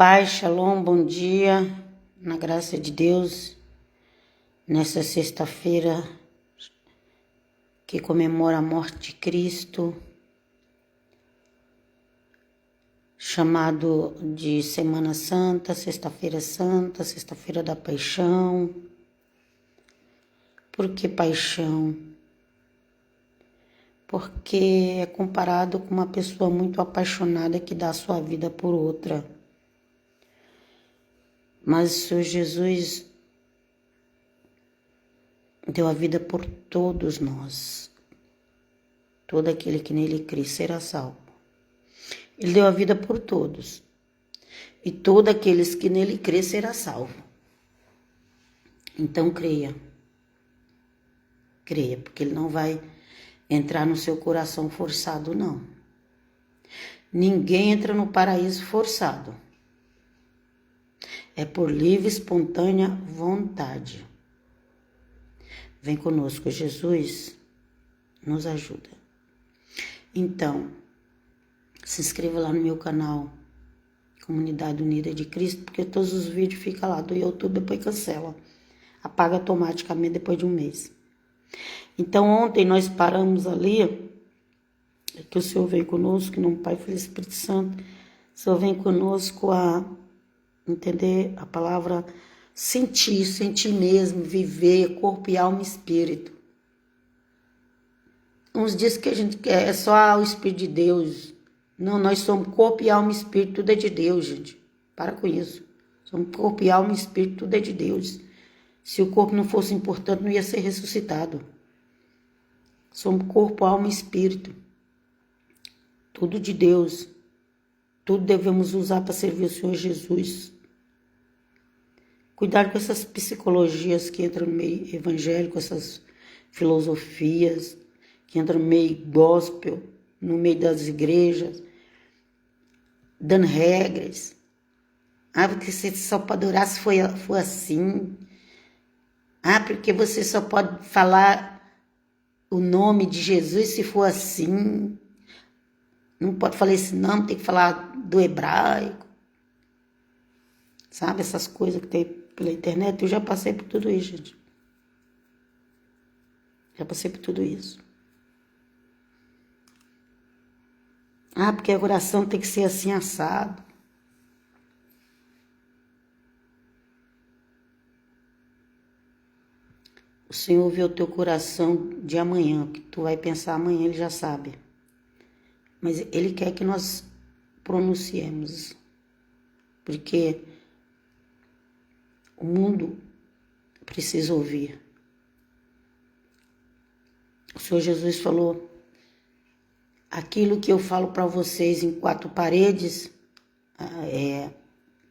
Paz, shalom, bom dia, na graça de Deus, nessa sexta-feira que comemora a morte de Cristo, chamado de Semana Santa, Sexta-feira Santa, Sexta-feira da Paixão. Por que paixão? Porque é comparado com uma pessoa muito apaixonada que dá a sua vida por outra. Mas o Senhor Jesus deu a vida por todos nós. Todo aquele que nele crê será salvo. Ele deu a vida por todos. E todos aqueles que nele crê será salvo. Então creia. Creia, porque ele não vai entrar no seu coração forçado, não. Ninguém entra no paraíso forçado. É por livre, espontânea vontade. Vem conosco, Jesus nos ajuda. Então, se inscreva lá no meu canal, Comunidade Unida de Cristo, porque todos os vídeos ficam lá do YouTube, depois cancela. Apaga automaticamente depois de um mês. Então, ontem nós paramos ali, que o Senhor veio conosco, em nome do Pai, Filho e Espírito Santo. O Senhor vem conosco a entender a palavra sentir mesmo, viver, corpo e alma e espírito. Uns dizem que a gente é só o Espírito de Deus. Não, nós somos corpo e alma e espírito, tudo é de Deus, gente. Para com isso. Somos corpo e alma e espírito, tudo é de Deus. Se o corpo não fosse importante, não ia ser ressuscitado. Somos corpo, alma e espírito. Tudo de Deus. Tudo devemos usar para servir o Senhor Jesus. Cuidado com essas psicologias que entram no meio evangélico, essas filosofias que entram no meio gospel, no meio das igrejas, dando regras. Porque você só pode orar se for assim. Porque você só pode falar o nome de Jesus se for assim. Não pode falar esse nome, tem que falar do hebraico. Sabe, essas coisas que tem pela internet, eu já passei por tudo isso, gente. Já passei por tudo isso. Porque a oração tem que ser assim, assado. O Senhor vê o teu coração de amanhã, que tu vai pensar amanhã, Ele já sabe. Mas Ele quer que nós pronunciemos. Porque o mundo precisa ouvir. O Senhor Jesus falou: aquilo que eu falo para vocês em quatro paredes,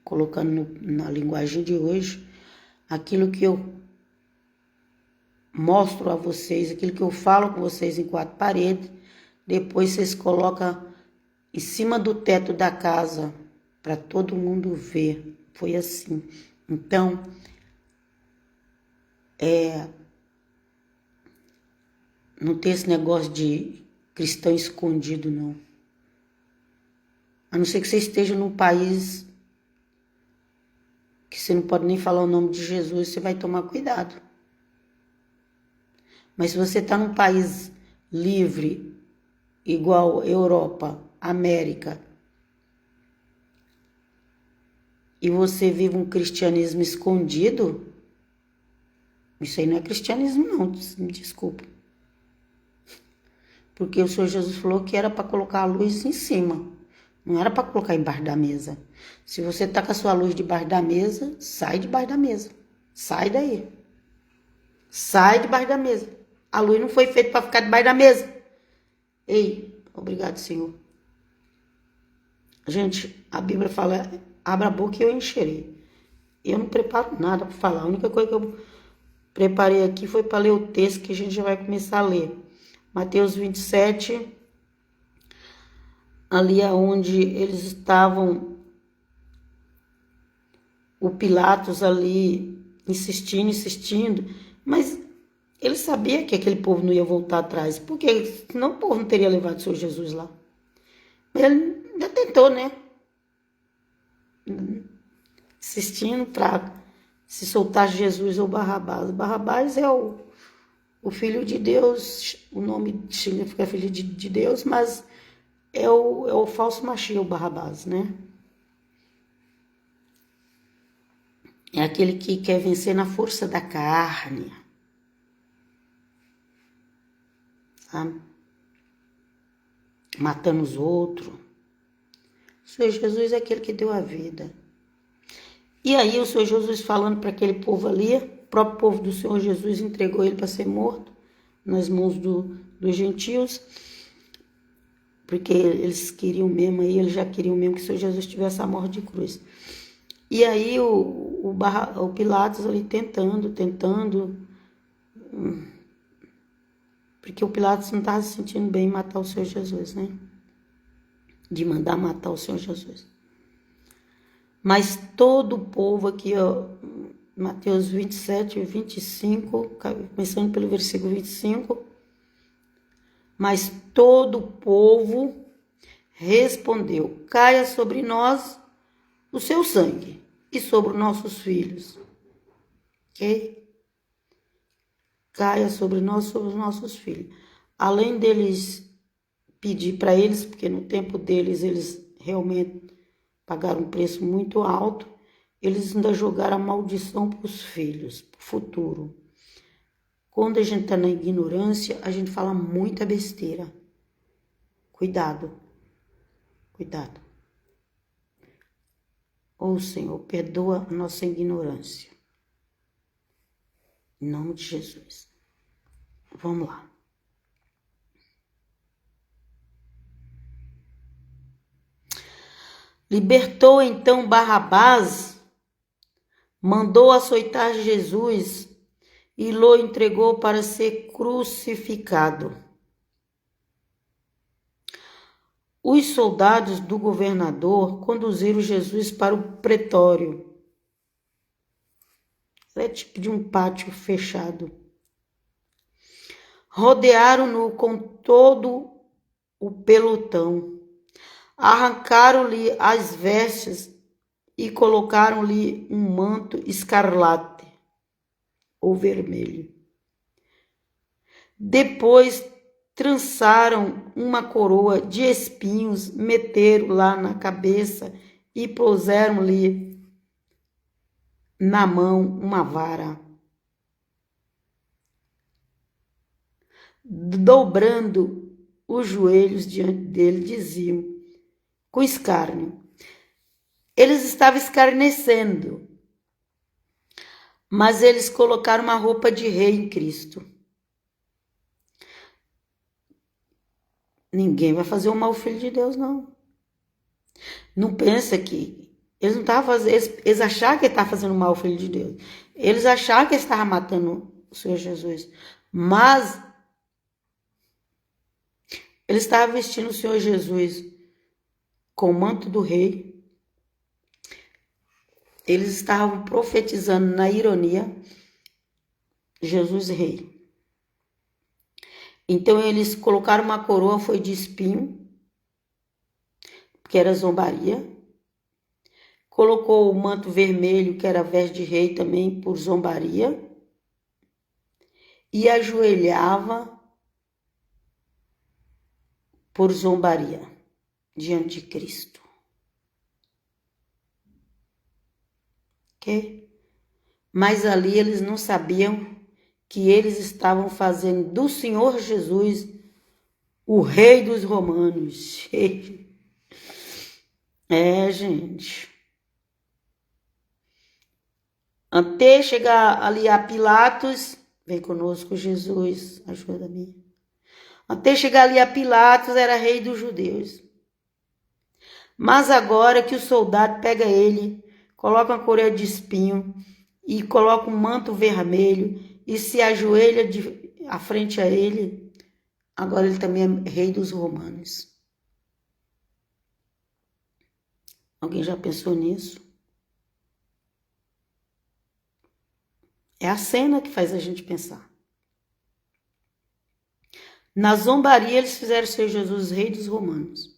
colocando na linguagem de hoje, aquilo que eu mostro a vocês, aquilo que eu falo com vocês em quatro paredes, depois vocês colocam em cima do teto da casa para todo mundo ver. Foi assim. Então, não tem esse negócio de cristão escondido, não. A não ser que você esteja num país que você não pode nem falar o nome de Jesus, você vai tomar cuidado. Mas se você está num país livre, igual Europa, América, e você vive um cristianismo escondido, isso aí não é cristianismo não, me desculpa. Porque o Senhor Jesus falou que era para colocar a luz em cima, não era para colocar embaixo da mesa. Se você está com a sua luz debaixo da mesa, sai debaixo da mesa. Sai daí. Sai debaixo da mesa. A luz não foi feita para ficar debaixo da mesa. Ei, obrigado, Senhor. Gente, a Bíblia fala: abra a boca e eu encherei. Eu não preparo nada para falar. A única coisa que eu preparei aqui foi para ler o texto que a gente já vai começar a ler. Mateus 27, ali aonde eles estavam, o Pilatos ali insistindo, mas ele sabia que aquele povo não ia voltar atrás, porque senão o povo não teria levado o Senhor Jesus lá. Mas ele ainda tentou, né? assistindo para se soltar Jesus ou Barrabás. Barrabás é o Filho de Deus, o nome significa Filho de Deus, mas é o falso Machia, o Barrabás, né? É aquele que quer vencer na força da carne, sabe? Matando os outros. O Senhor Jesus é aquele que deu a vida. E aí o Senhor Jesus falando para aquele povo ali, o próprio povo do Senhor Jesus entregou ele para ser morto nas mãos dos gentios, porque eles queriam mesmo, aí eles já queriam mesmo que o Senhor Jesus tivesse a morte de cruz. E aí o Pilatos ali tentando, porque o Pilatos não estava se sentindo bem em matar o Senhor Jesus, né? De mandar matar o Senhor Jesus. Mas todo o povo aqui, ó, Mateus 27 e 25, começando pelo versículo 25, mas todo o povo respondeu: caia sobre nós o seu sangue e sobre os nossos filhos. Ok? Caia sobre nós, sobre os nossos filhos. Além deles pedir para eles, porque no tempo deles eles realmente pagaram um preço muito alto, eles ainda jogaram a maldição para os filhos, para o futuro. Quando a gente está na ignorância, a gente fala muita besteira. Cuidado. Cuidado. Ô Senhor, perdoa a nossa ignorância. Em nome de Jesus. Vamos lá. Libertou então Barrabás, mandou açoitar Jesus e o entregou para ser crucificado. Os soldados do governador conduziram Jesus para o pretório. É tipo de um pátio fechado. Rodearam-no com todo o pelotão. Arrancaram-lhe as vestes e colocaram-lhe um manto escarlate ou vermelho. Depois trançaram uma coroa de espinhos, meteram lá na cabeça e puseram-lhe na mão uma vara. Dobrando os joelhos diante dele, diziam com escárnio. Eles estavam escarnecendo, mas eles colocaram uma roupa de rei em Cristo. Ninguém vai fazer o mal ao Filho de Deus, não. Não pensa que... Eles não estavam fazendo... Eles achavam que ele estava fazendo mal ao Filho de Deus. Eles achavam que ele estava matando o Senhor Jesus. Mas ele estava vestindo o Senhor Jesus com o manto do rei. Eles estavam profetizando na ironia Jesus rei. Então eles colocaram uma coroa, foi de espinho, que era zombaria. Colocou o manto vermelho, que era veste de rei também, por zombaria. E ajoelhava por zombaria diante de Cristo. Ok? Mas ali eles não sabiam que eles estavam fazendo do Senhor Jesus o rei dos romanos. É, gente. Até chegar ali a Pilatos, vem conosco Jesus, ajuda-me. Até chegar ali a Pilatos, era rei dos judeus. Mas agora que o soldado pega ele, coloca uma coroa de espinho e coloca um manto vermelho e se ajoelha à frente a ele, agora ele também é rei dos romanos. Alguém já pensou nisso? É a cena que faz a gente pensar. Na zombaria, eles fizeram ser Jesus rei dos romanos.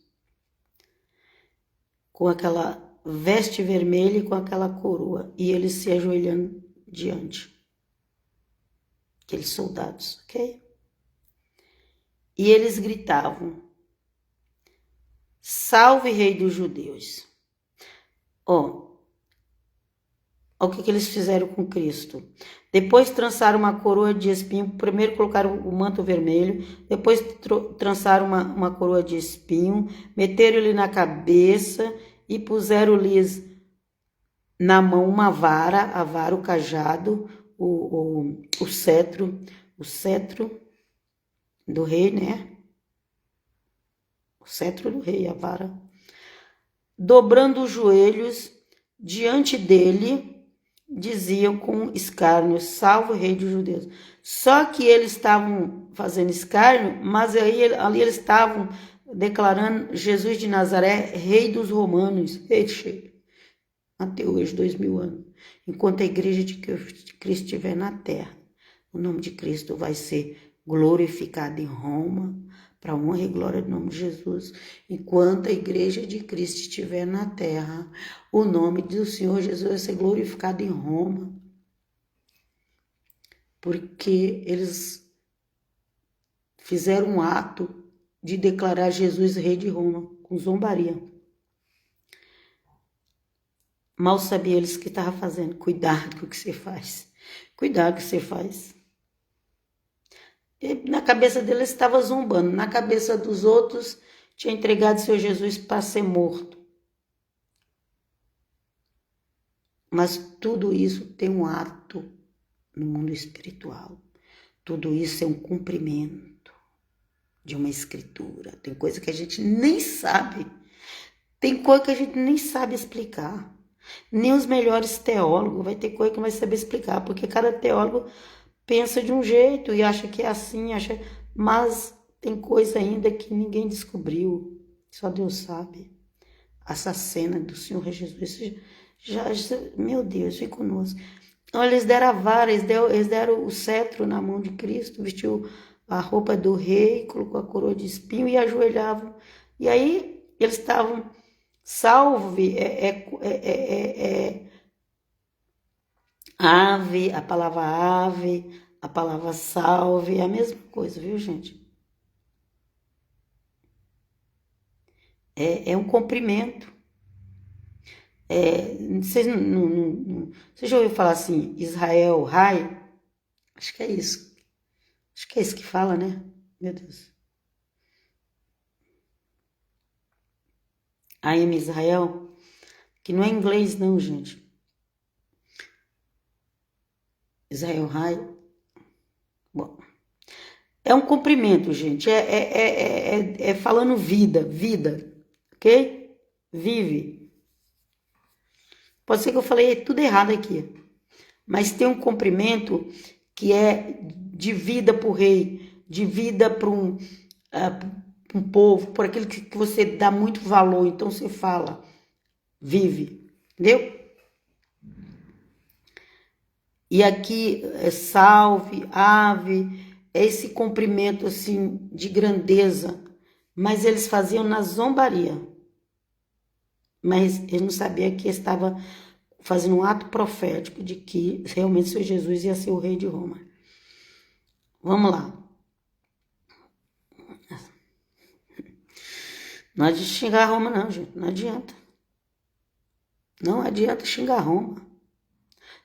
Com aquela veste vermelha e com aquela coroa, e eles se ajoelhando diante. Aqueles soldados, ok? E eles gritavam: Salve, Rei dos Judeus! Ó, o que eles fizeram com Cristo? Depois trançaram uma coroa de espinho. Primeiro colocaram o manto vermelho, depois trançaram uma coroa de espinho, meteram-lhe na cabeça e puseram-lhes na mão uma vara, a vara, o cajado, o cetro do rei, né? O cetro do rei, a vara. Dobrando os joelhos diante dele, diziam com escárnio: Salve, Rei dos Judeus. Só que eles estavam fazendo escárnio, mas aí ali eles estavam declarando Jesus de Nazaré, Rei dos Romanos. Até hoje, 2000 anos. Enquanto a igreja de Cristo estiver na terra, o nome de Cristo vai ser glorificado em Roma, para a honra e glória do nome de Jesus. Enquanto a igreja de Cristo estiver na terra, o nome do Senhor Jesus vai ser glorificado em Roma. Porque eles fizeram um ato de declarar Jesus rei de Roma, com zombaria. Mal sabia eles o que estavam fazendo. Cuidado com o que você faz. Cuidado com o que você faz. E na cabeça deles estava zombando. Na cabeça dos outros, tinha entregado seu Jesus para ser morto. Mas tudo isso tem um ato no mundo espiritual. Tudo isso é um cumprimento de uma escritura. Tem coisa que a gente nem sabe. Tem coisa que a gente nem sabe explicar. Nem os melhores teólogos vai ter coisa que não vai saber explicar, porque cada teólogo pensa de um jeito e acha que é assim, mas tem coisa ainda que ninguém descobriu, só Deus sabe. Essa cena do Senhor Jesus, meu Deus, vem conosco. Então, eles deram a vara, eles deram o cetro na mão de Cristo, vestiu a roupa do rei, colocou a coroa de espinho e ajoelhavam. E aí eles estavam, salve, ave, a palavra salve, é a mesma coisa, viu, gente? É um cumprimento. Vocês já ouviram falar assim, Israel Rai? Acho que é isso. Acho que é isso que fala, né? Meu Deus. A.M. Israel, que não é inglês não, gente. Israel Rai. Bom, é um cumprimento, gente. É falando vida, ok? Vive. Pode ser que eu falei tudo errado aqui, mas tem um cumprimento que é de vida para o rei, de vida para um povo, por aquilo que você dá muito valor. Então você fala, vive, entendeu? E aqui salve, ave, é esse cumprimento assim de grandeza, mas eles faziam na zombaria. Mas eles não sabiam que estava fazendo um ato profético de que realmente o Senhor Jesus ia ser o rei de Roma. Vamos lá. Não adianta xingar Roma não, gente. Não adianta. Não adianta xingar Roma.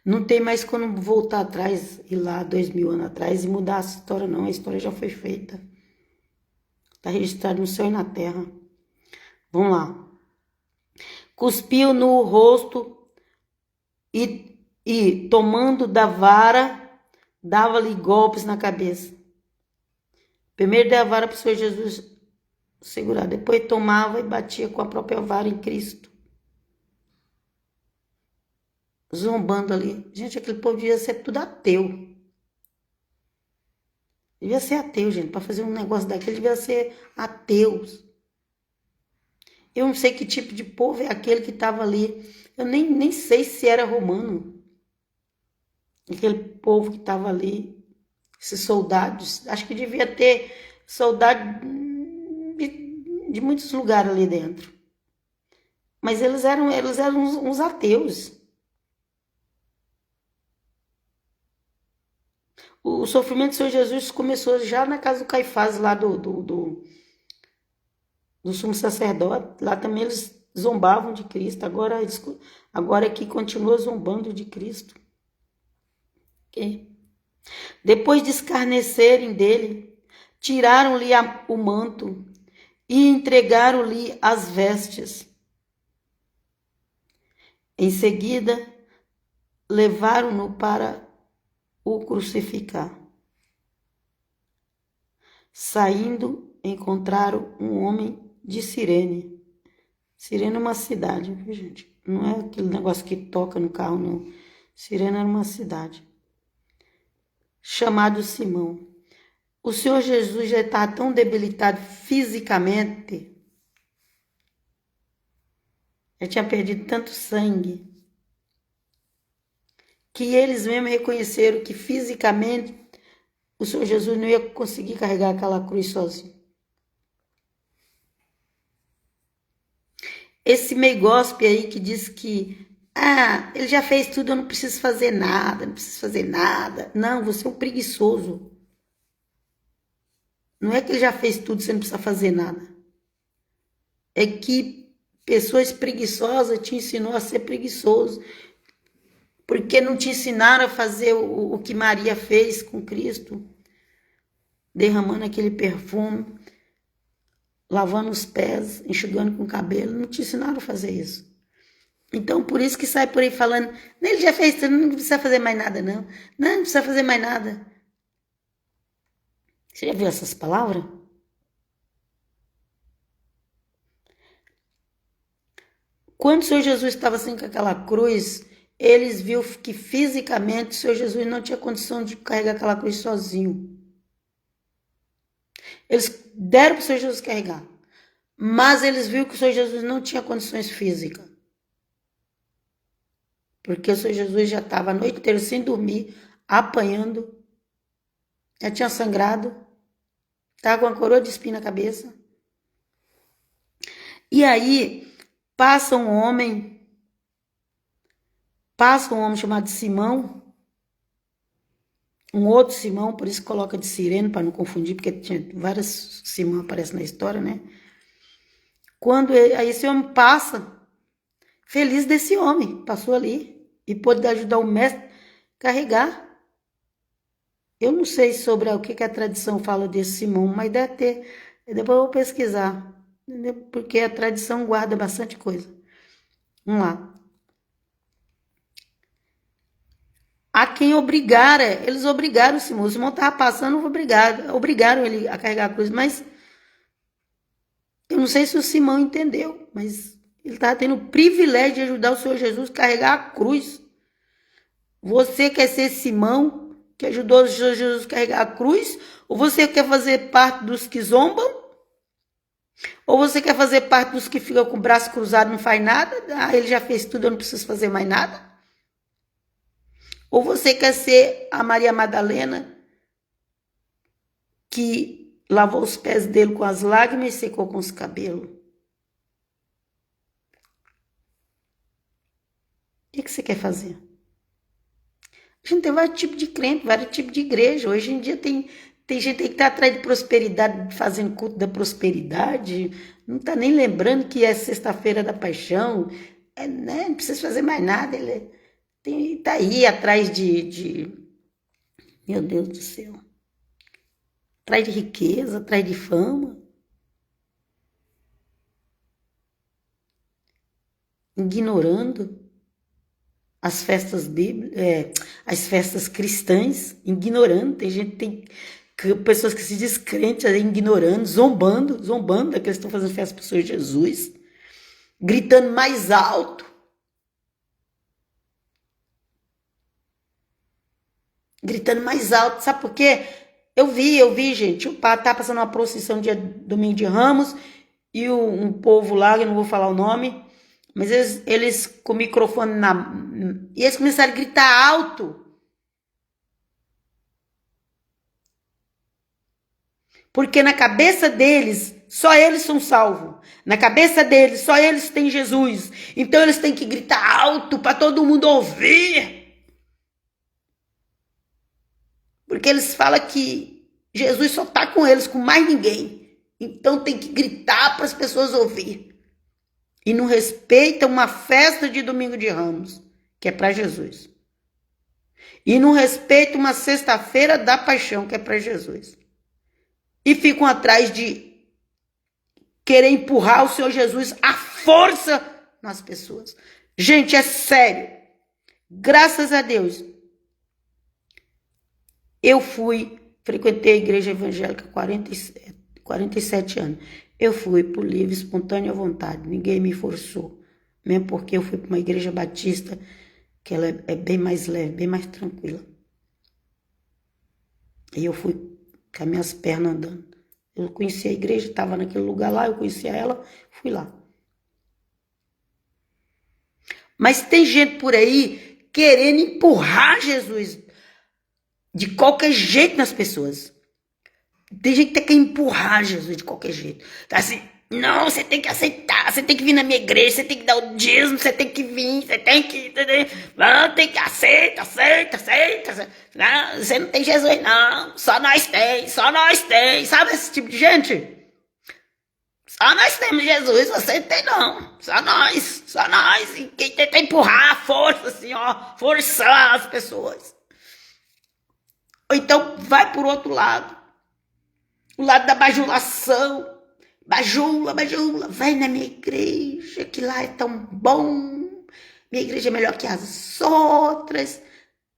Não tem mais como voltar atrás, ir lá 2000 anos atrás e mudar a história, não. A história já foi feita. Está registrado no céu e na terra. Vamos lá. Cuspiu no rosto e tomando da vara, dava-lhe golpes na cabeça. Primeiro deu a vara para o Senhor Jesus segurar, depois tomava e batia com a própria vara em Cristo. Zombando ali. Gente, aquele povo devia ser tudo ateu. Devia ser ateu, gente. Para fazer um negócio daquele, devia ser ateus. Eu não sei que tipo de povo é aquele que estava ali. Eu nem sei se era romano. Aquele povo que estava ali. Esses soldados. Acho que devia ter soldado de muitos lugares ali dentro. Mas eles eram uns ateus. O sofrimento do Senhor Jesus começou já na casa do Caifás, lá do sumo sacerdote. Lá também eles zombavam de Cristo. Agora aqui continua zombando de Cristo. Okay? Depois de escarnecerem dele, tiraram-lhe o manto e entregaram-lhe as vestes. Em seguida, levaram-no para o crucificar. Saindo, encontraram um homem de Cirene. Cirene é uma cidade, viu, gente? Não é aquele negócio que toca no carro, não. Cirene era uma cidade. Chamado Simão. O Senhor Jesus já está tão debilitado fisicamente, já tinha perdido tanto sangue, que eles mesmos reconheceram que fisicamente o Senhor Jesus não ia conseguir carregar aquela cruz sozinho. Esse meio gospel aí que diz que ele já fez tudo, eu não preciso fazer nada, não preciso fazer nada. Não, você é um preguiçoso. Não é que ele já fez tudo, você não precisa fazer nada. É que pessoas preguiçosas te ensinou a ser preguiçoso. Porque não te ensinaram a fazer o que Maria fez com Cristo, derramando aquele perfume, lavando os pés, enxugando com o cabelo. Não te ensinaram a fazer isso. Então, por isso que sai por aí falando, ele já fez tudo, não precisa fazer mais nada, não. Não precisa fazer mais nada. Você já viu essas palavras? Quando o Senhor Jesus estava assim com aquela cruz, eles viram que fisicamente o Senhor Jesus não tinha condição de carregar aquela cruz sozinho. Eles deram para o Senhor Jesus carregar, mas eles viram que o Senhor Jesus não tinha condições físicas. Porque o Senhor Jesus já estava a noite inteira sem dormir, apanhando, já tinha sangrado, estava com uma coroa de espinho na cabeça. E aí passa um homem chamado Simão, um outro Simão, por isso coloca de Cirene, para não confundir, porque tinha vários Simão aparecem na história, né? Aí esse homem passa, feliz desse homem, passou ali e pôde ajudar o mestre a carregar. Eu não sei sobre o que a tradição fala desse Simão, mas deve ter. Depois eu vou pesquisar, porque a tradição guarda bastante coisa. Vamos lá. A quem eles obrigaram o Simão estava passando, obrigaram ele a carregar a cruz, mas eu não sei se o Simão entendeu, mas ele estava tendo o privilégio de ajudar o Senhor Jesus a carregar a cruz. Você quer ser Simão, que ajudou o Senhor Jesus a carregar a cruz? Ou você quer fazer parte dos que zombam? Ou você quer fazer parte dos que ficam com o braço cruzado e não faz nada? Ele já fez tudo, eu não preciso fazer mais nada? Ou você quer ser a Maria Madalena, que lavou os pés dele com as lágrimas e secou com os cabelos? O que você quer fazer? A gente tem vários tipos de crente, vários tipos de igreja. Hoje em dia tem gente aí que está atrás de prosperidade, fazendo culto da prosperidade, não está nem lembrando que é sexta-feira da paixão, né? Não precisa fazer mais nada, ele está aí atrás meu Deus do céu, atrás de riqueza, atrás de fama, ignorando as festas bíblicas, as festas cristãs, ignorando. Tem pessoas que se diz crentes ignorando, zombando daqueles que estão fazendo festa para o Senhor Jesus, gritando mais alto. Gritando mais alto, sabe por quê? Eu vi, gente, tá passando uma procissão dia domingo de Ramos e um povo lá, eu não vou falar o nome, mas eles com o microfone e eles começaram a gritar alto. Porque na cabeça deles, só eles são salvos. Na cabeça deles, só eles têm Jesus. Então eles têm que gritar alto para todo mundo ouvir. Porque eles falam que Jesus só está com eles, com mais ninguém. Então tem que gritar para as pessoas ouvir. E não respeita uma festa de Domingo de Ramos, que é para Jesus. E não respeita uma sexta-feira da paixão, que é para Jesus. E ficam atrás de querer empurrar o Senhor Jesus à força nas pessoas. Gente, é sério. Graças a Deus. Eu frequentei a igreja evangélica há 47 anos. Eu fui por livre, espontânea vontade. Ninguém me forçou. Mesmo porque eu fui para uma igreja batista, que ela é bem mais leve, bem mais tranquila. E eu fui com as minhas pernas andando. Eu conhecia a igreja, estava naquele lugar lá, eu conhecia ela, fui lá. Mas tem gente por aí querendo empurrar Jesus de qualquer jeito nas pessoas. Tem gente que quer empurrar Jesus de qualquer jeito. Tá assim, não, você tem que aceitar, você tem que vir na minha igreja, você tem que dar o dízimo, você tem que vir, você tem que... Não, tem que aceita. Não, você não tem Jesus não, só nós tem. Sabe esse tipo de gente? Só nós temos Jesus, você não tem não. Só nós. E quem tenta empurrar a força assim, ó, forçar as pessoas. Ou então vai por outro lado. O lado da bajulação. Bajula, vai na minha igreja, que lá é tão bom. Minha igreja é melhor que as outras.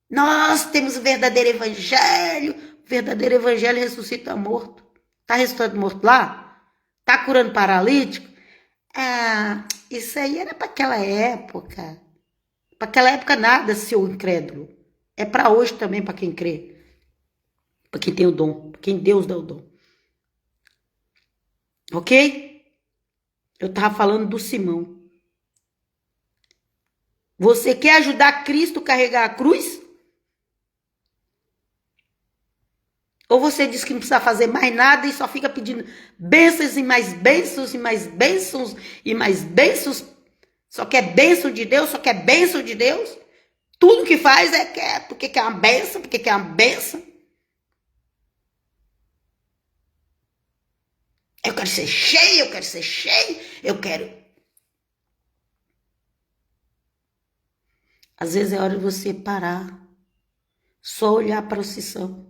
Nós temos o verdadeiro evangelho. O verdadeiro evangelho ressuscita morto. Tá ressuscitando morto lá? Tá curando paralítico? Ah, isso aí era para aquela época. Para aquela época nada, seu incrédulo. É para hoje também, para quem crê. Para quem tem o dom. Para quem Deus dá o dom. Ok? Eu estava falando do Simão. Você quer ajudar Cristo a carregar a cruz? Ou você diz que não precisa fazer mais nada e só fica pedindo bênçãos e mais bênçãos e mais bênçãos e mais bênçãos? Só quer bênção de Deus, só quer bênção de Deus? Tudo que faz é quer, porque quer uma bênção, porque quer uma bênção. Eu quero ser cheio, eu quero. Às vezes é hora de você parar, só olhar a procissão.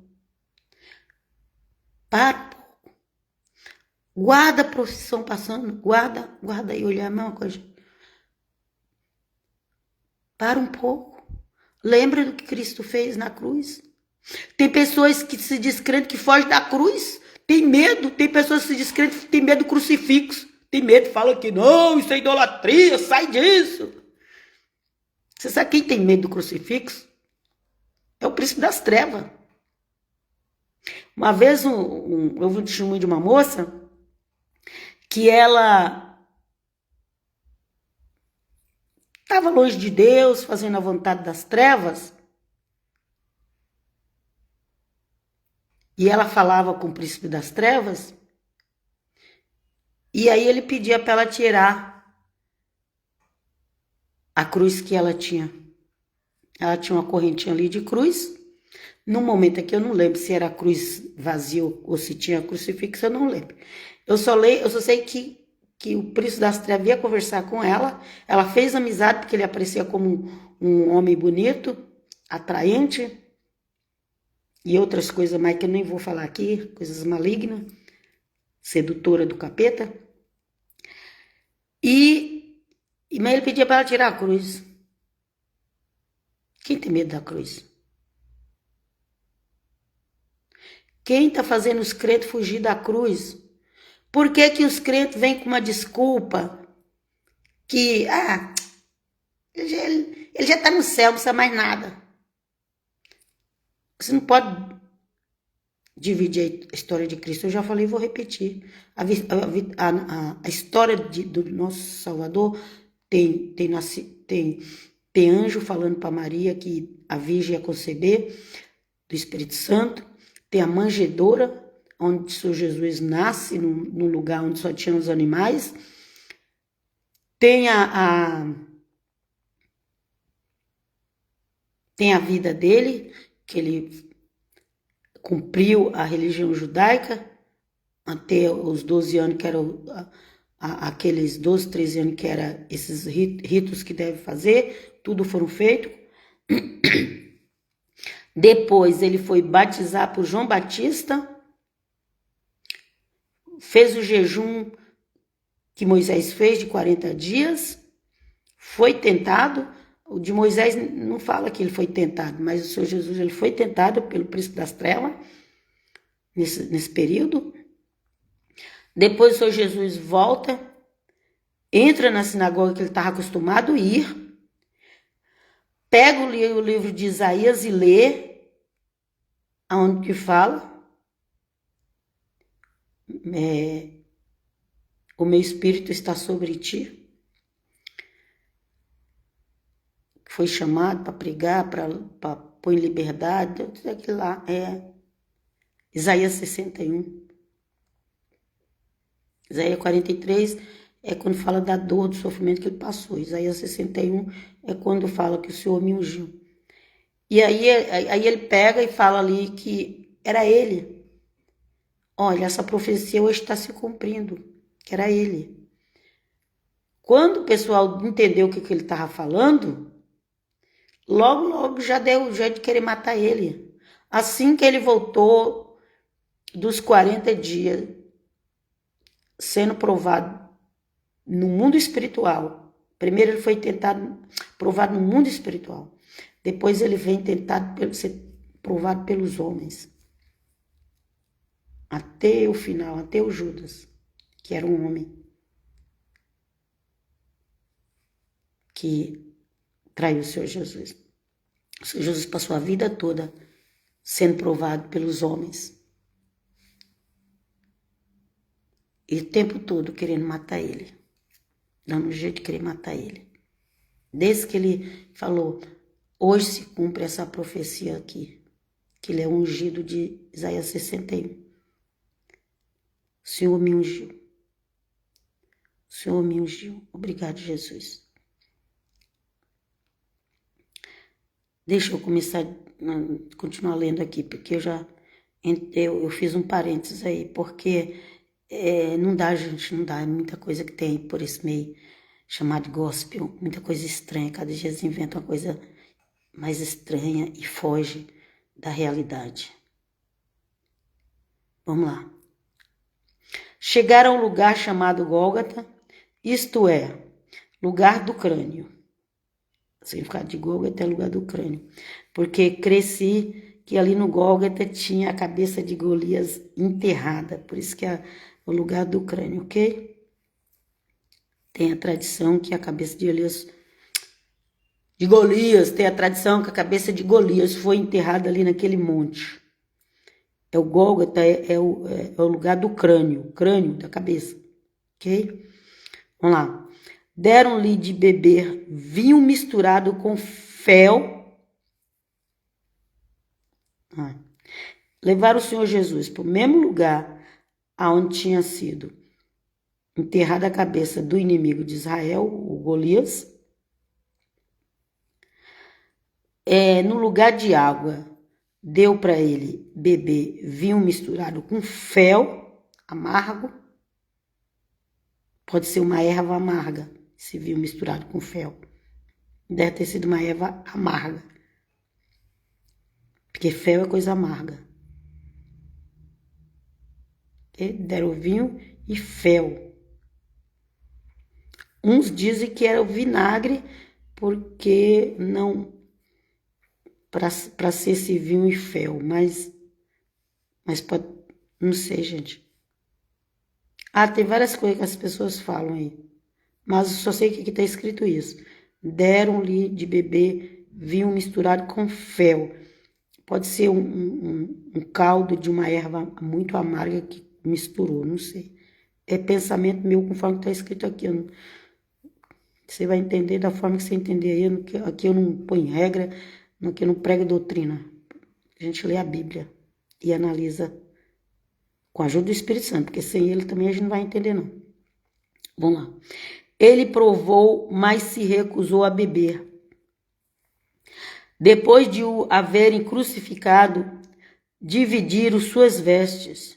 Para um pouco. Guarda a procissão passando, guarda e olhar a mesma coisa. Para um pouco. Lembra do que Cristo fez na cruz? Tem pessoas que se descrentem que fogem da cruz. Tem medo. Tem pessoas que se descrentem que tem medo do crucifixo. Tem medo, fala que não, isso é idolatria, sai disso. Você sabe quem tem medo do crucifixo? É o príncipe das trevas. Uma vez eu vi um testemunho de uma moça que ela estava longe de Deus, fazendo a vontade das trevas. E ela falava com o príncipe das trevas. E aí ele pedia para ela tirar a cruz que ela tinha. Ela tinha uma correntinha ali de cruz. No momento aqui eu não lembro se era a cruz vazia ou se tinha crucifixo, eu não lembro. Eu só sei que o príncipe das trevas ia conversar com ela. Ela fez amizade porque ele aparecia como um homem bonito, atraente. E outras coisas mais que eu nem vou falar aqui, coisas malignas, sedutora do capeta. Mas ele pedia para ela tirar a cruz. Quem tem medo da cruz? Quem está fazendo os crentes fugir da cruz? Por que os crentes vêm com uma desculpa que, ele já está no céu, não precisa mais nada. Você não pode dividir a história de Cristo. Eu já falei e vou repetir. A história do nosso Salvador tem anjo falando para Maria que a Virgem ia conceber do Espírito Santo. Tem a manjedoura. onde o Senhor Jesus nasce, num lugar onde só tinham os animais. Tem a vida dele, que ele cumpriu a religião judaica até os 12 anos, que eram aqueles 12, 13 anos, que eram esses ritos que deve fazer, tudo foram feitos. Depois ele foi batizar por João Batista, fez o jejum que Moisés fez de 40 dias, foi tentado. O de Moisés não fala que ele foi tentado, mas o Senhor Jesus ele foi tentado pelo príncipe das trevas nesse período. Depois o Senhor Jesus volta, entra na sinagoga que ele estava acostumado a ir, pega o livro de Isaías e lê, aonde que fala, o meu espírito está sobre ti. Foi chamado para pregar, para pôr em liberdade, tudo aquilo lá. Isaías 61. Isaías 43 é quando fala da dor, do sofrimento que ele passou. Isaías 61 é quando fala que o Senhor me ungiu. E aí ele pega e fala ali que era ele. Olha, essa profecia hoje está se cumprindo, que era ele. Quando o pessoal entendeu o que ele estava falando, logo já deu jeito de querer matar ele. Assim que ele voltou dos 40 dias, sendo provado no mundo espiritual. Primeiro ele foi provado no mundo espiritual. Depois ele vem tentado ser provado pelos homens. Até o final, até o Judas, que era um homem que traiu o Senhor Jesus. O Senhor Jesus passou a vida toda sendo provado pelos homens. E o tempo todo querendo matar ele. Dando um jeito de querer matar ele. Desde que ele falou, hoje se cumpre essa profecia aqui. Que ele é ungido de Isaías 61. O Senhor me ungiu. O Senhor me ungiu. Obrigado, Jesus. Deixa eu continuar lendo aqui, porque eu fiz um parênteses aí, porque não dá, gente, não dá. É muita coisa que tem por esse meio chamado gospel, muita coisa estranha. Cada dia eles inventam uma coisa mais estranha e foge da realidade. Vamos lá. Chegaram a um lugar chamado Gólgota, isto é, lugar do crânio. O significado de Gólgota é lugar do crânio. Porque cresci que ali no Gólgota tinha a cabeça de Golias enterrada. Por isso que é o lugar do crânio, ok? Tem a tradição que a cabeça de Golias, tem a tradição que a cabeça de Golias foi enterrada ali naquele monte. O Gólgota é o lugar do crânio da cabeça, ok? Vamos lá. Deram-lhe de beber vinho misturado com fel. Levaram o Senhor Jesus para o mesmo lugar aonde tinha sido enterrada a cabeça do inimigo de Israel, o Golias. No lugar de água, deu para ele beber vinho misturado com fel amargo. Pode ser uma erva amarga, esse vinho misturado com fel. Deve ter sido uma erva amarga. Porque fel é coisa amarga. Deram vinho e fel. Uns dizem que era o vinagre, porque não... Para ser esse vinho e fel, mas pode... Não sei, gente. Tem várias coisas que as pessoas falam aí. Mas eu só sei que aqui está escrito isso. Deram-lhe de beber vinho misturado com fel. Pode ser um caldo de uma erva muito amarga que misturou, não sei. É pensamento meu conforme está escrito aqui. Você vai entender da forma que você entender aí. Aqui eu não ponho regra, aqui eu não prego doutrina. A gente lê a Bíblia e analisa Com a ajuda do Espírito Santo, porque sem ele também a gente não vai entender, não. Vamos lá. Ele provou, mas se recusou a beber. Depois de o haverem crucificado, dividiram suas vestes.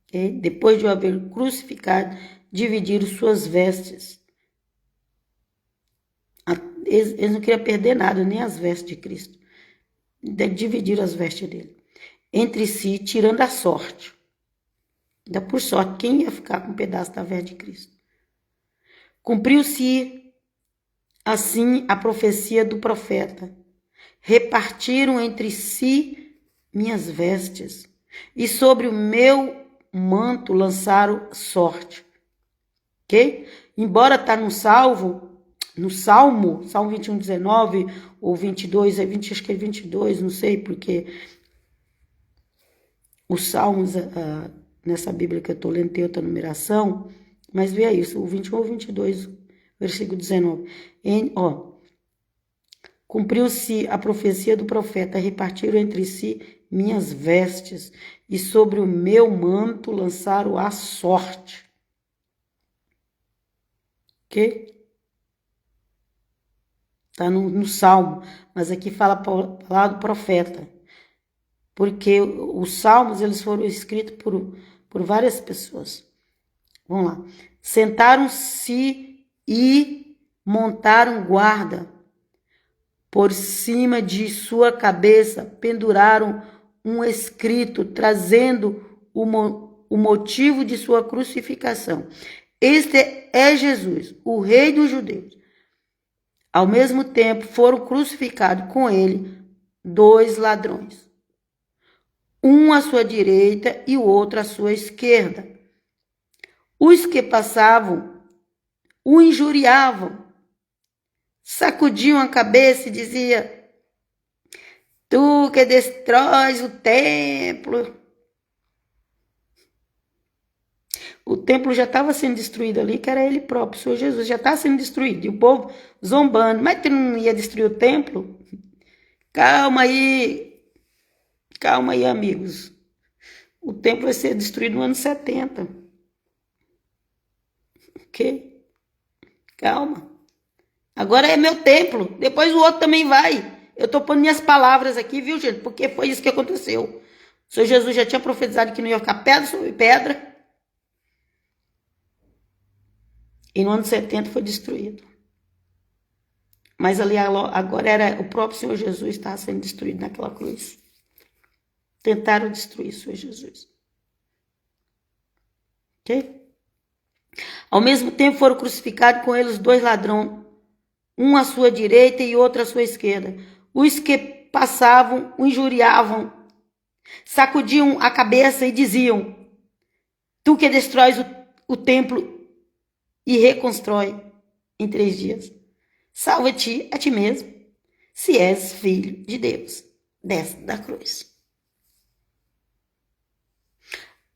Okay? Depois de o haver crucificado, dividiram suas vestes. Eles não queriam perder nada, nem as vestes de Cristo. Dividiram as vestes dele entre si, tirando a sorte. Ainda por sorte, quem ia ficar com um pedaço da veste de Cristo? Cumpriu-se assim a profecia do profeta. Repartiram entre si minhas vestes, e sobre o meu manto lançaram sorte. Ok? Embora está no Salmo 21, 19, ou 22, acho que é 22, não sei, porque os Salmos, nessa Bíblia que eu estou lendo, tem outra numeração, mas vê isso, o 21 ou 22, versículo 19. Cumpriu-se a profecia do profeta, repartiram entre si minhas vestes, e sobre o meu manto lançaram a sorte. Ok? Está no Salmo, mas aqui fala do profeta. Porque os salmos eles foram escritos por várias pessoas. Vamos lá. Sentaram-se e montaram guarda. Por cima de sua cabeça penduraram um escrito trazendo o motivo de sua crucificação. Este é Jesus, o Rei dos Judeus. Ao mesmo tempo foram crucificados com ele 2 ladrões. Um à sua direita e o outro à sua esquerda. Os que passavam o injuriavam, sacudiam a cabeça e diziam: tu que destróis o templo. O templo já estava sendo destruído ali, que era ele próprio, o Senhor Jesus, já estava sendo destruído. E o povo zombando: mas tu não ia destruir o templo? Calma aí, amigos. O templo vai ser destruído no ano 70. Ok? Calma. Agora é meu templo. Depois o outro também vai. Eu estou pondo minhas palavras aqui, viu, gente? Porque foi isso que aconteceu. O Senhor Jesus já tinha profetizado que não ia ficar pedra sobre pedra. E no ano 70 foi destruído. Mas ali agora era o próprio Senhor Jesus que estava sendo destruído naquela cruz. Tentaram destruir o Senhor Jesus. Ok? Ao mesmo tempo foram crucificados com eles 2 ladrões, um à sua direita e outro à sua esquerda. Os que passavam o injuriavam, sacudiam a cabeça e diziam: tu que destróis o templo e reconstrói em 3 dias, salva-te a ti mesmo, se és filho de Deus, desce da cruz.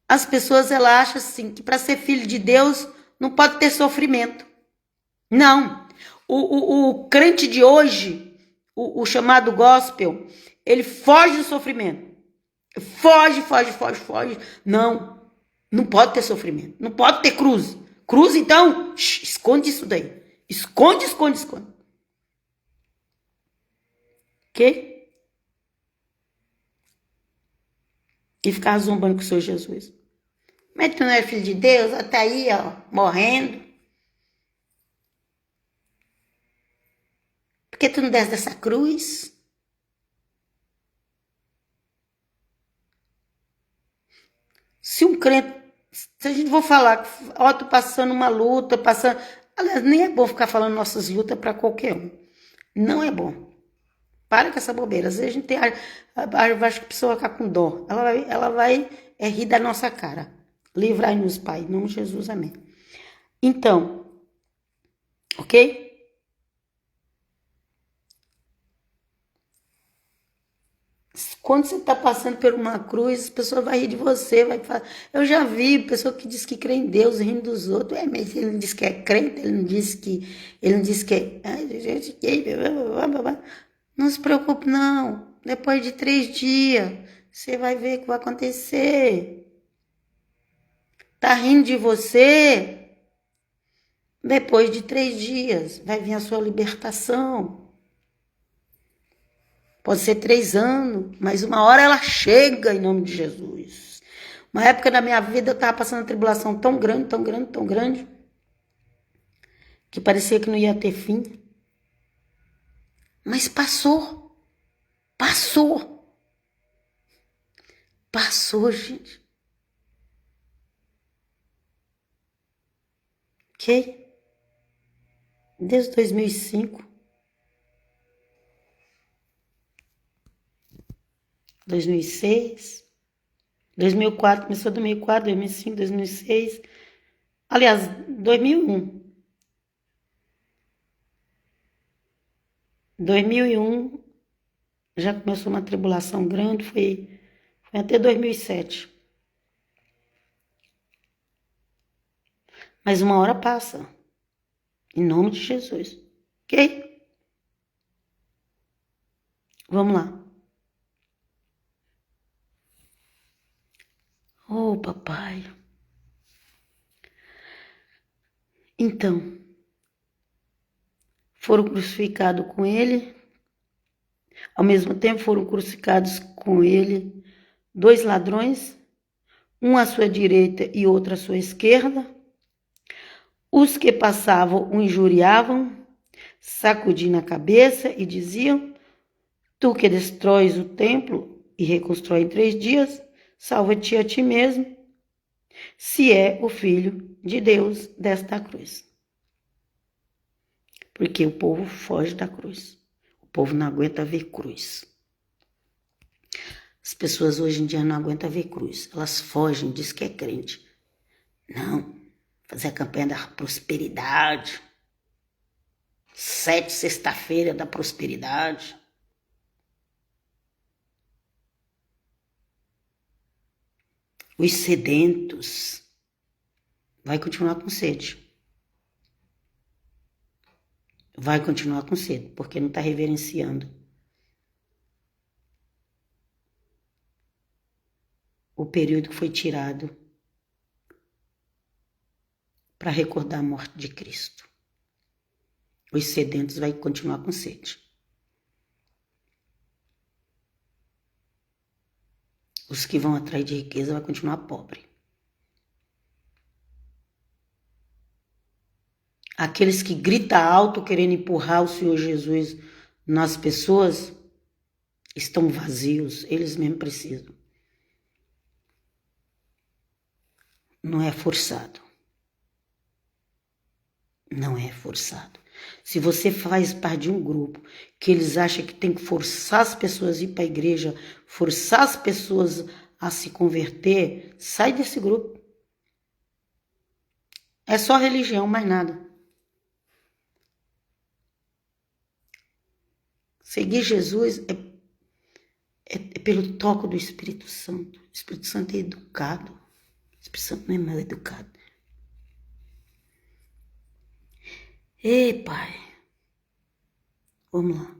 As pessoas elas acham assim que para ser filho de Deus não pode ter sofrimento. Não. O crente de hoje, o chamado gospel, ele foge do sofrimento. Foge. Não pode ter sofrimento. Não pode ter cruz. Cruz, então, esconde isso daí. Esconde. Ok? E ficar zombando com o Senhor Jesus. Mas tu não é filho de Deus? Até aí, ó, morrendo. Por que tu não desce dessa cruz? Se um crente, se a gente for falar, ó, tô passando uma luta, aliás, nem é bom ficar falando nossas lutas para qualquer um. Não é bom. Para com essa bobeira. Às vezes a gente tem, acho que a pessoa vai ficar com dó. Ela vai rir da nossa cara. Livrai-nos, Pai, em nome de Jesus, amém. Então, ok? Quando você está passando por uma cruz, a pessoa vai rir de você, vai falar. Eu já vi pessoa que diz que crê em Deus, rindo dos outros. Mas ele não diz que é crente, ele não diz que é. Não se preocupe, não. Depois de 3 dias, Você vai ver o que vai acontecer. Tá rindo de você? Depois de 3 dias vai vir a sua libertação. Pode ser 3 anos, mas uma hora ela chega em nome de Jesus. Uma época da minha vida eu estava passando uma tribulação tão grande, tão grande, tão grande, que parecia que não ia ter fim. Mas passou. Passou. Passou, gente. Ok? Desde 2005. 2006. 2004. Começou 2004, 2005, 2006. Aliás, 2001. 2001 já começou uma tribulação grande, foi até 2007. Mas uma hora passa. Em nome de Jesus. Ok? Vamos lá. Oh, papai. Então, foram crucificados com ele. Ao mesmo tempo foram crucificados com ele 2 ladrões, um à sua direita e outro à sua esquerda. Os que passavam o injuriavam, sacudindo a cabeça e diziam: tu que destróis o templo e reconstrói em 3 dias, salva-te a ti mesmo, se é o Filho de Deus, desta cruz. Porque o povo foge da cruz. O povo não aguenta ver cruz. As pessoas hoje em dia não aguentam ver cruz. Elas fogem, diz que é crente. Não. Fazer a campanha da prosperidade. 7 sexta-feira da prosperidade. Os sedentos. Vai continuar com sede. Vai continuar com sede, porque não está reverenciando o período que foi tirado para recordar a morte de Cristo. Os sedentos vai continuar com sede. Os que vão atrás de riqueza vai continuar pobre. Aqueles que gritam alto querendo empurrar o Senhor Jesus nas pessoas estão vazios, eles mesmos precisam. Não é forçado. Não é forçado. Se você faz parte de um grupo que eles acham que tem que forçar as pessoas a ir para a igreja, forçar as pessoas a se converter, sai desse grupo. É só religião, mais nada. Seguir Jesus é pelo toque do Espírito Santo. O Espírito Santo é educado. O Espírito Santo não é mal educado. Ei, Pai. Vamos lá.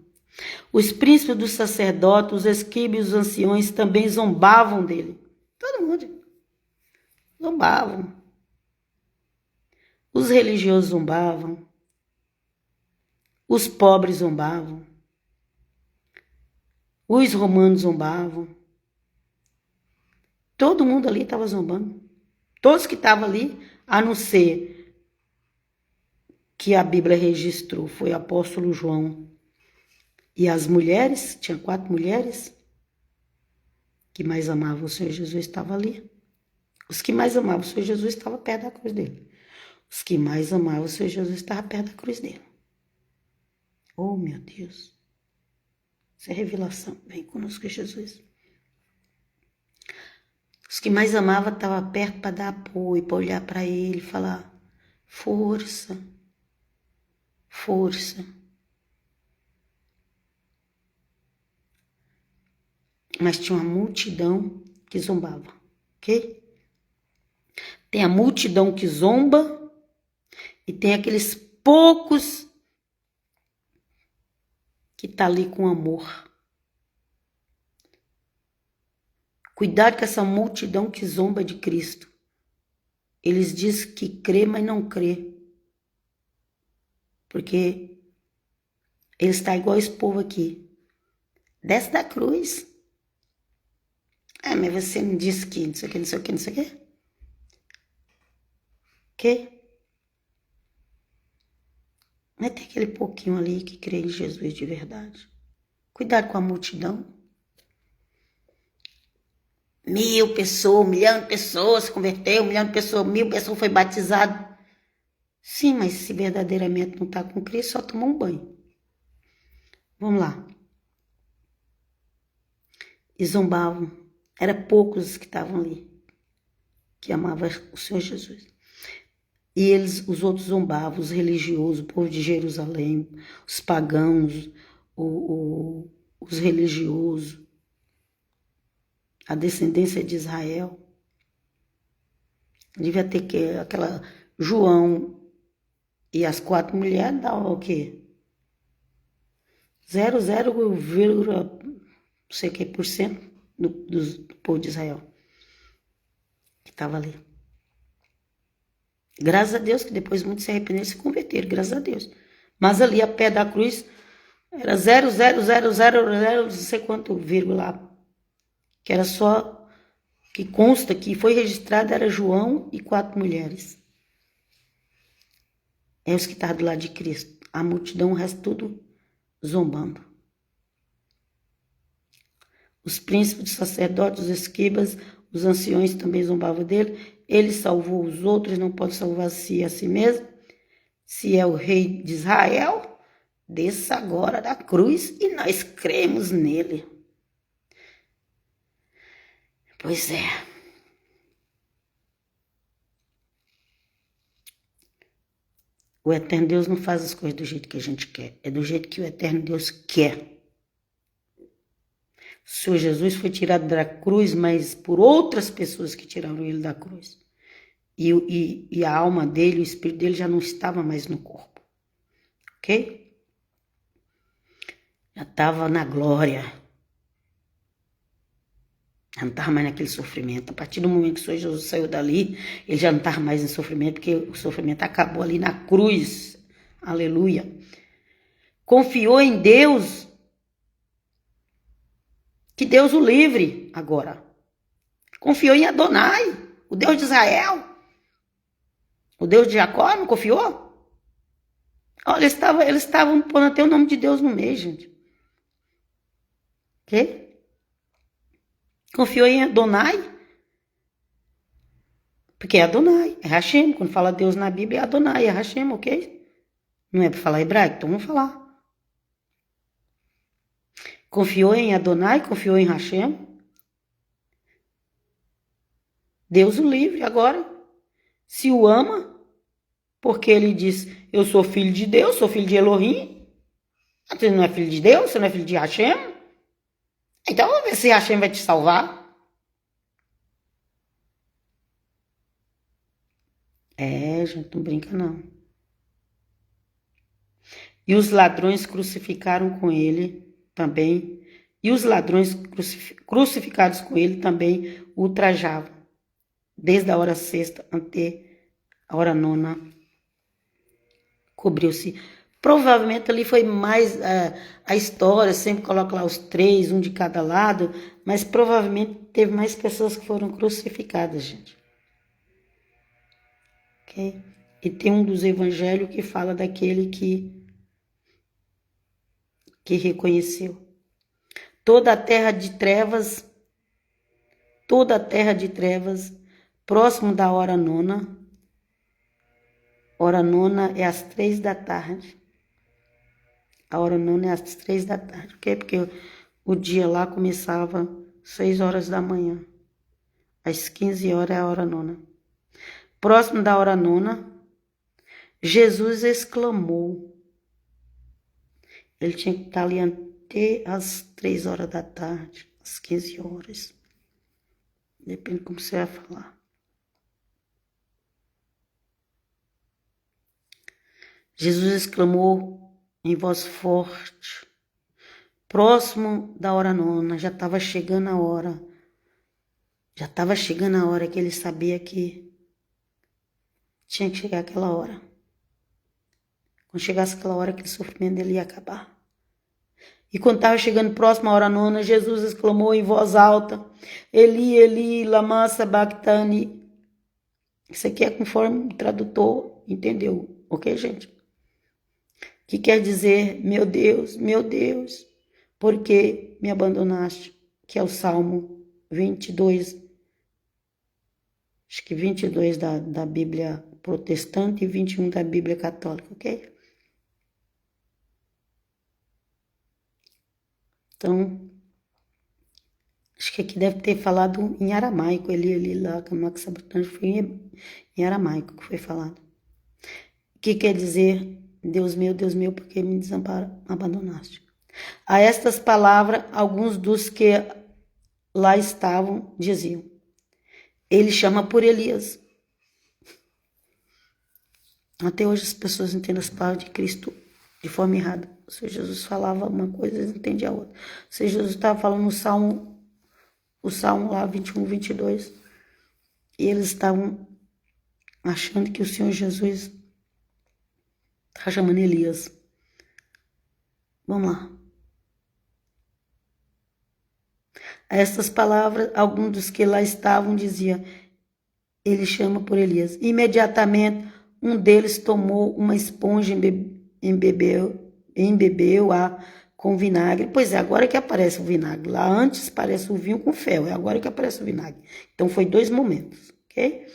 Os príncipes dos sacerdotes, os escribas e os anciões também zombavam dele. Todo mundo zombavam. Os religiosos zombavam. Os pobres zombavam. Os romanos zombavam. Todo mundo ali estava zombando. Todos que estavam ali, a não ser que a Bíblia registrou, foi o apóstolo João. E as mulheres, tinha 4 mulheres que mais amavam o Senhor Jesus, estavam ali. Os que mais amavam o Senhor Jesus estavam perto da cruz dele. Os que mais amavam o Senhor Jesus estavam perto da cruz dele. Oh, meu Deus. Isso é revelação. Vem conosco, Jesus. Os que mais amavam estavam perto para dar apoio, para olhar para ele e falar: força, força. Mas tinha uma multidão que zombava, ok? Tem a multidão que zomba e tem aqueles poucos que tá ali com amor. Cuidado com essa multidão que zomba de Cristo. Eles dizem que crê, mas não crê. Porque ele está igual esse povo aqui. Desce da cruz. Mas você não disse que não sei o que, não sei o que, não sei o que. Que? Mas tem aquele pouquinho ali que crê em Jesus de verdade. Cuidado com a multidão. 1.000 pessoas, 1 milhão de pessoas se converteu, 1 milhão de pessoas, 1.000 pessoas foi batizado. Sim, mas se verdadeiramente não está com Cristo, só toma um banho. Vamos lá. E zombavam. Era poucos que estavam ali, que amavam o Senhor Jesus. E os outros zombavam, os religiosos, o povo de Jerusalém, os pagãos, os religiosos, a descendência de Israel. Devia ter que aquela João e as 4 mulheres davam o quê? 0,0, não sei que por cento do povo de Israel que estava ali. Graças a Deus que depois muitos se arrependeram e se converteram, graças a Deus. Mas ali a pé da cruz era 0,000, não sei quanto vírgula, que era só, que consta que foi registrado, era João e 4 mulheres. É os que estavam do lado de Cristo. A multidão, o resto tudo zombando. Os príncipes, os sacerdotes, os escribas, os anciões também zombavam dele. Ele salvou os outros, não pode salvar-se a si mesmo. Se é o rei de Israel, desça agora da cruz e nós cremos nele. Pois é. O eterno Deus não faz as coisas do jeito que a gente quer. É do jeito que o eterno Deus quer. O Senhor Jesus foi tirado da cruz, mas por outras pessoas que tiraram ele da cruz. E a alma dele, o espírito dele já não estava mais no corpo. Ok? Já estava na glória. Já não estava mais naquele sofrimento. A partir do momento que o Senhor Jesus saiu dali, ele já não estava mais em sofrimento, porque o sofrimento acabou ali na cruz. Aleluia. Confiou em Deus. Que Deus o livre agora. Confiou em Adonai, o Deus de Israel. O Deus de Jacó, não confiou? Olha, eles estavam pondo até o nome de Deus no meio, gente. Ok? Confiou em Adonai? Porque é Adonai, é Hashem. Quando fala Deus na Bíblia, é Adonai, é Hashem, ok? Não é para falar hebraico, então vamos falar. Confiou em Adonai, confiou em Hashem. Deus o livre agora. Se o ama, porque ele diz, eu sou filho de Deus, sou filho de Elohim. Você não é filho de Deus, você não é filho de Hashem? Então vamos ver se Hashem vai te salvar. Gente, não brinca não. E os ladrões crucificaram com ele também. E os ladrões crucificados com ele também o ultrajavam. Desde a hora sexta até a hora nona, cobriu-se. Provavelmente ali foi mais a história, sempre coloca lá os 3, um de cada lado, mas provavelmente teve mais pessoas que foram crucificadas, gente. Ok? E tem um dos evangelhos que fala daquele que reconheceu. Toda a terra de trevas, próximo da hora nona. Hora nona é às 3 da tarde. A hora nona é às 3 da tarde, ok? Porque o dia lá começava 6 horas da manhã. Às 15 horas é a hora nona. Próximo da hora nona, Jesus exclamou. Ele tinha que estar ali até às 3 horas da tarde, às 15 horas. Depende de como você vai falar. Jesus exclamou em voz forte. Próximo da hora nona, já estava chegando a hora. Já estava chegando a hora que ele sabia que tinha que chegar aquela hora. Quando chegasse aquela hora, aquele sofrimento dele ia acabar. E quando estava chegando próximo à hora nona, Jesus exclamou em voz alta: Eli, Eli, lama sabachthani. Isso aqui é conforme o tradutor entendeu, ok, gente? Que quer dizer, meu Deus, por que me abandonaste? Que é o Salmo 22, acho que 22 da Bíblia protestante e 21 da Bíblia católica, ok? Então, acho que aqui deve ter falado em aramaico, ele lá, Kamax Sabachthani, foi em aramaico que foi falado. Que quer dizer, Deus meu, por que me abandonaste? A estas palavras, alguns dos que lá estavam diziam: Ele chama por Elias. Até hoje as pessoas entendem as palavras de Cristo de forma errada. O Senhor Jesus falava uma coisa, eles entendiam a outra. O Senhor Jesus estava falando o Salmo lá 21, 22. E eles estavam achando que o Senhor Jesus estava chamando Elias. Vamos lá. A estas palavras, alguns dos que lá estavam diziam: Ele chama por Elias. Imediatamente, um deles tomou uma esponja e embebeu-a com vinagre. Pois é, agora que aparece o vinagre. Lá antes parece o vinho com fel, é agora que aparece o vinagre. Então foi 2 momentos, ok?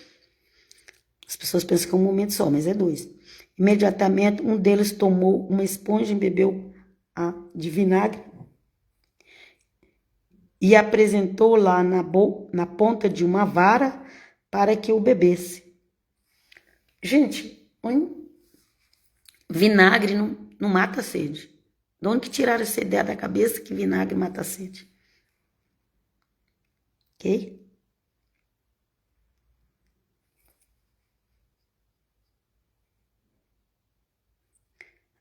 As pessoas pensam que é um momento só, mas é 2. Imediatamente, um deles tomou uma esponja e embebeu-a de vinagre e apresentou lá na ponta de uma vara para que o bebesse. Gente, vinagre não mata a sede. De onde que tiraram essa ideia da cabeça que vinagre mata a sede? Ok?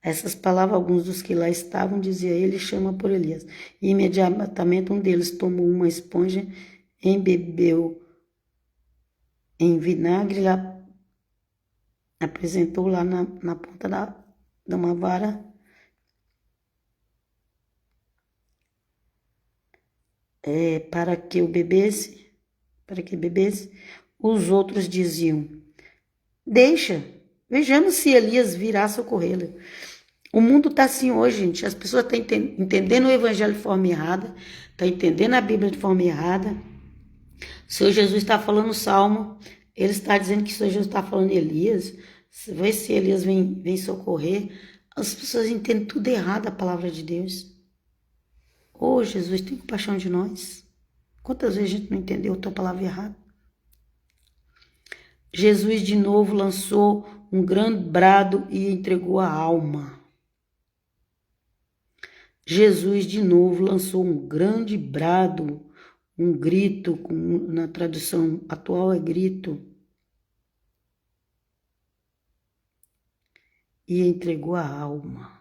Essas palavras, alguns dos que lá estavam, dizia: Ele chama por Elias. E imediatamente um deles tomou uma esponja, embebeu em vinagre, apresentou lá na ponta de uma vara para que bebesse. Os outros diziam: Deixa, vejamos se Elias virá socorrê-lo. O mundo está assim hoje, gente. As pessoas estão entendendo o evangelho de forma errada, estão entendendo a Bíblia de forma errada. O Senhor Jesus está falando o Salmo, ele está dizendo que o Senhor Jesus está falando Elias. Vê se Elias vem socorrer. As pessoas entendem tudo errado a palavra de Deus. Oh, Jesus, tem compaixão de nós. Quantas vezes a gente não entendeu a tua palavra errada? Jesus de novo lançou um grande brado e entregou a alma. Jesus de novo lançou um grande brado, um grito, na tradução atual é grito, e entregou a alma.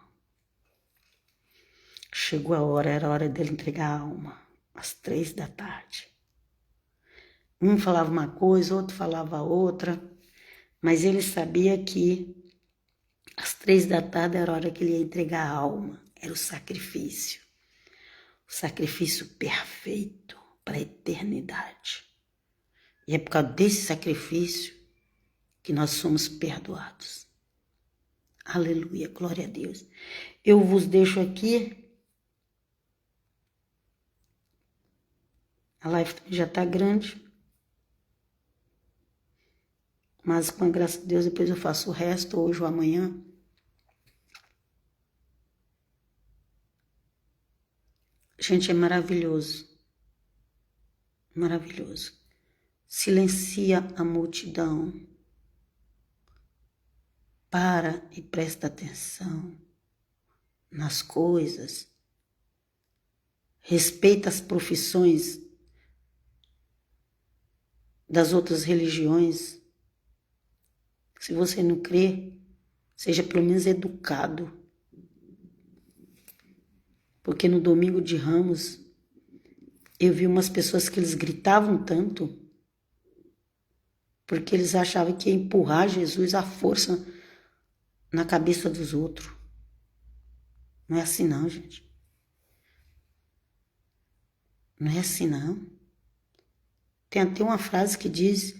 Chegou a hora, era a hora dele entregar a alma, às 3 da tarde. Um falava uma coisa, outro falava outra, mas ele sabia que às 3 da tarde era a hora que ele ia entregar a alma, era o sacrifício perfeito para a eternidade. E é por causa desse sacrifício que nós somos perdoados. Aleluia, glória a Deus. Eu vos deixo aqui. A live já está grande. Mas com a graça de Deus, depois eu faço o resto, hoje ou amanhã. Gente, é maravilhoso. Maravilhoso. Silencia a multidão. Para e presta atenção nas coisas. Respeita as profissões das outras religiões. Se você não crê, seja pelo menos educado. Porque no domingo de Ramos, Eu vi umas pessoas que eles gritavam tanto porque eles achavam que ia empurrar Jesus à força na cabeça dos outros. Não é assim não, gente. Não é assim não. Tem até uma frase que diz,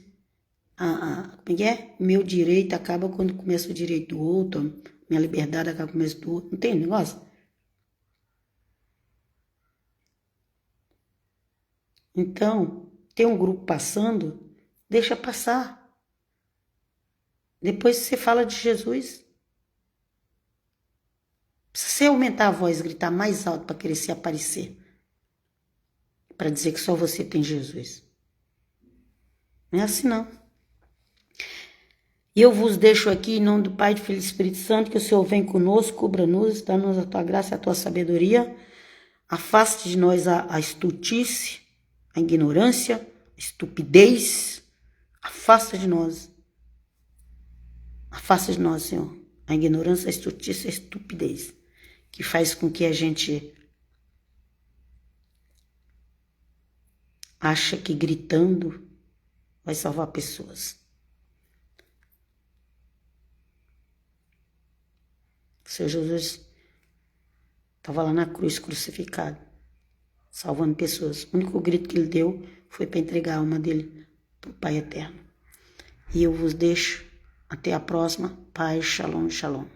como é que é? Meu direito acaba quando começa o direito do outro, minha liberdade acaba quando começa do outro. Não tem negócio? Então, tem um grupo passando, deixa passar. Depois você fala de Jesus. Se você aumentar a voz, gritar mais alto para querer se aparecer, para dizer que só você tem Jesus. Não é assim não. E eu vos deixo aqui em nome do Pai, do Filho e do Espírito Santo, que o Senhor vem conosco, cubra-nos, dá-nos a tua graça e a tua sabedoria. Afaste de nós a estultice, a ignorância, a estupidez. Afasta de nós. Afasta de nós, Senhor, a ignorância, a estultice, a estupidez, que faz com que a gente acha que gritando vai salvar pessoas. O Senhor Jesus estava lá na cruz crucificado, salvando pessoas. O único grito que ele deu foi para entregar a alma dele para o Pai Eterno. E eu vos deixo. Até a próxima. Paz, shalom, shalom.